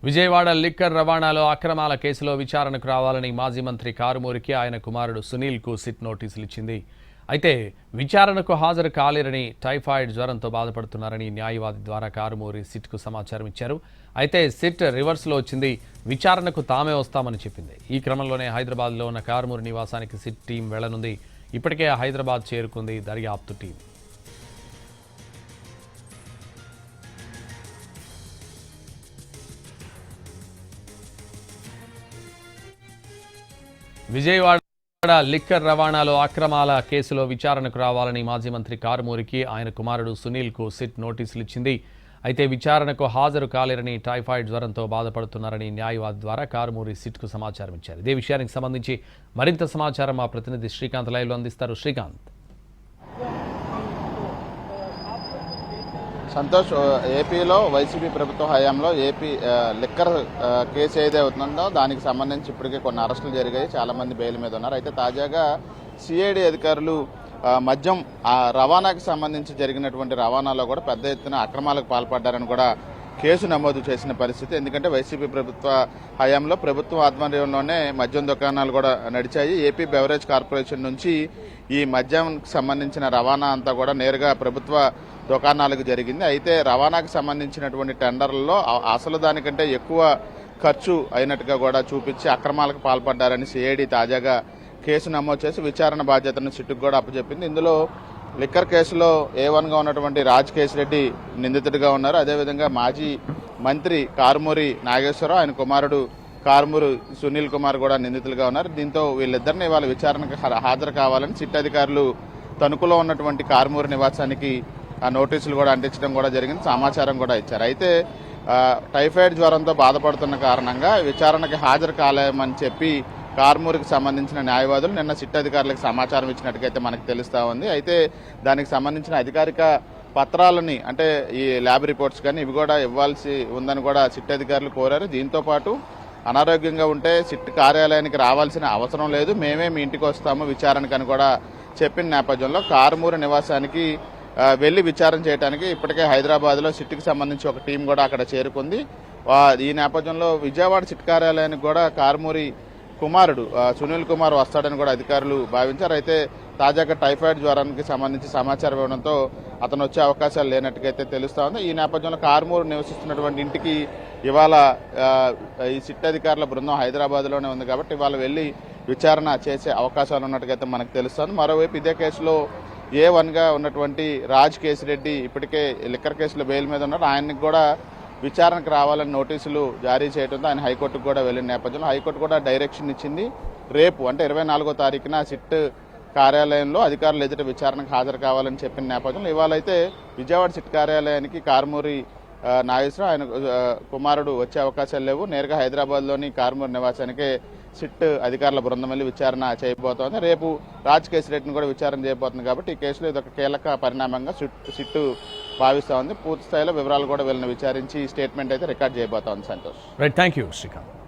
Vijayawada liquor రవాణాలో అక్రమాల కేసులో విచారణకు రావాలని మాజీ మంత్రి కారుమూరికి ఆయన కుమారుడు సునీల్కు సిట్ నోటీసులు ఇచ్చింది. అయితే విచారణకు హాజరు కాలేరని, టైఫాయిడ్ జ్వరంతో బాధపడుతున్నారని న్యాయవాది ద్వారా కారుమూరి సిట్కు సమాచారం ఇచ్చారు. అయితే సిట్ రివర్స్లో వచ్చింది. విచారణకు తామే వస్తామని చెప్పింది. ఈ క్రమంలోనే హైదరాబాద్లో ఉన్న కారుమూరి నివాసానికి సిట్ టీం వెళ్లనుంది. ఇప్పటికే హైదరాబాద్ చేరుకుంది దర్యాప్తు టీం. విజయవాడ లిక్కర్ రవాణాలో అక్రమాల కేసులో విచారణకు రావాలని మాజీ మంత్రి కారుమూరికి ఆయన కుమారుడు సునీల్కు సిట్ నోటీసులు ఇచ్చింది. అయితే విచారణకు హాజరు కాలేరని, టైఫాయిడ్ జ్వరంతో బాధపడుతున్నారని న్యాయవాది ద్వారా కారుమూరి సిట్కు సమాచారం ఇచ్చారు. ఇదే విషయానికి సంబంధించి మరింత సమాచారం మా ప్రతినిధి శ్రీకాంత్ లైవ్లో అందిస్తారు. శ్రీకాంత్. సంతోష్, ఏపీలో వైసీపీ ప్రభుత్వ హయాంలో ఏపీ లిక్కర్ కేసు ఏదైతే అవుతుందో దానికి సంబంధించి ఇప్పటికే కొన్ని అరెస్టులు జరిగాయి. చాలామంది బెయిల్ మీద ఉన్నారు. అయితే తాజాగా సిఐడి అధికారులు మద్యం రవాణాకి సంబంధించి జరిగినటువంటి రవాణాలో కూడా పెద్ద ఎత్తున అక్రమాలకు పాల్పడ్డారని కూడా కేసు నమోదు చేసిన పరిస్థితి. ఎందుకంటే వైసీపీ ప్రభుత్వ హయాంలో ప్రభుత్వ ఆధ్వర్యంలోనే మద్యం దుకాణాలు కూడా నడిచాయి. ఏపీ బెవరేజ్ కార్పొరేషన్ నుంచి ఈ మద్యానికి సంబంధించిన రవాణా అంతా కూడా నేరుగా ప్రభుత్వ దుకాణాలకు జరిగింది. అయితే రవాణాకు సంబంధించినటువంటి టెండర్లలో అసలు దానికంటే ఎక్కువ ఖర్చు అయినట్టుగా కూడా చూపించి అక్రమాలకు పాల్పడ్డారని సిఐడి తాజాగా కేసు నమోదు చేసి విచారణ బాధ్యతను సిట్టుకు కూడా అప్పచెప్పింది. ఇందులో లిక్కర్ కేసులో A1గా ఉన్నటువంటి రాజ్ కేశిరెడ్డి నిందితుడిగా ఉన్నారు. అదేవిధంగా మాజీ మంత్రి కారుమూరి నాగేశ్వరరావు, ఆయన కుమారుడు కారుమూరి సునీల్ కుమార్ కూడా నిందితులుగా ఉన్నారు. దీంతో వీళ్ళిద్దరిని ఇవాళ విచారణకు హాజరు కావాలని సిట్ అధికారులు తణుకులో ఉన్నటువంటి కారుమూరి నివాసానికి నోటీసులు కూడా అంటించడం కూడా జరిగింది. సమాచారం కూడా ఇచ్చారు. అయితే టైఫాయిడ్ జ్వరంతో బాధపడుతున్న కారణంగా విచారణకి హాజరు కాలేమని చెప్పి కారుమూరికి సంబంధించిన న్యాయవాదులు నిన్న సిట్ అధికారులకు సమాచారం ఇచ్చినట్టుగైతే మనకు తెలుస్తా ఉంది. అయితే దానికి సంబంధించిన అధికారిక పత్రాలని, అంటే ఈ ల్యాబ్ రిపోర్ట్స్ కానీ ఇవి కూడా ఇవ్వాల్సి ఉందని కూడా సిట్ అధికారులు కోరారు. దీంతో పాటు అనారోగ్యంగా ఉంటే సిట్ కార్యాలయానికి రావాల్సిన అవసరం లేదు, మేమే మీ ఇంటికి వస్తాము విచారణకని కూడా చెప్పిన నేపథ్యంలో కారుమూరి నివాసానికి వెళ్లి విచారణ చేయడానికి ఇప్పటికే హైదరాబాద్లో సిట్కి సంబంధించి ఒక టీం కూడా అక్కడ చేరుకుంది. ఈ నేపథ్యంలో విజయవాడ సిట్ కార్యాలయానికి కూడా కారుమూరి కుమారుడు సునీల్ కుమార్ వస్తాడని కూడా అధికారులు భావించారు. అయితే తాజాగా టైఫాయిడ్ జ్వరానికి సంబంధించి సమాచారం ఇవ్వడంతో అతను వచ్చే అవకాశాలు లేనట్టుగైతే తెలుస్తా ఉంది. ఈ నేపథ్యంలో కారుమూరు నివసిస్తున్నటువంటి ఇంటికి ఇవాళ ఈ సిట్ అధికారుల బృందం హైదరాబాద్లోనే ఉంది కాబట్టి ఇవాళ వెళ్లి విచారణ చేసే అవకాశాలు ఉన్నట్టుగైతే మనకు తెలుస్తుంది. మరోవైపు ఇదే కేసులో A1గా ఉన్నటువంటి రాజ్ కేశిరెడ్డి ఇప్పటికే లిక్కర్ కేసులో బెయిల్ మీద ఉన్నారు. ఆయనకు కూడా విచారణకు రావాలని నోటీసులు జారీ చేయడంతో ఆయన హైకోర్టుకు కూడా వెళ్లిన నేపథ్యంలో హైకోర్టు కూడా డైరెక్షన్ ఇచ్చింది. రేపు అంటే 24వ తారీఖున సిట్ కార్యాలయంలో అధికారులు ఎదుట విచారణకు హాజరు కావాలని చెప్పిన నేపథ్యంలో ఇవాళ అయితే విజయవాడ సిట్ కార్యాలయానికి కారుమూరి నాగేశ్వరరావు, ఆయన కుమారుడు వచ్చే అవకాశాలు లేవు. నేరుగా హైదరాబాద్లోని కారుమూరి నివాసానికే సిట్ అధికారుల బృందం వెళ్ళి విచారణ చేయబోతోంది. రేపు రాజ్ కేశిరెడ్డిని కూడా విచారణ చేయబోతుంది కాబట్టి ఈ కేసులో ఇది ఒక కీలక పరిణామంగా సిట్టు భావిస్తూ ఉంది. పూర్తి స్థాయిలో వివరాలు కూడా వీళ్ళని విచారించి స్టేట్మెంట్ అయితే రికార్డ్ చేయబోతోంది. Santosh. Right, thank you Srikanth.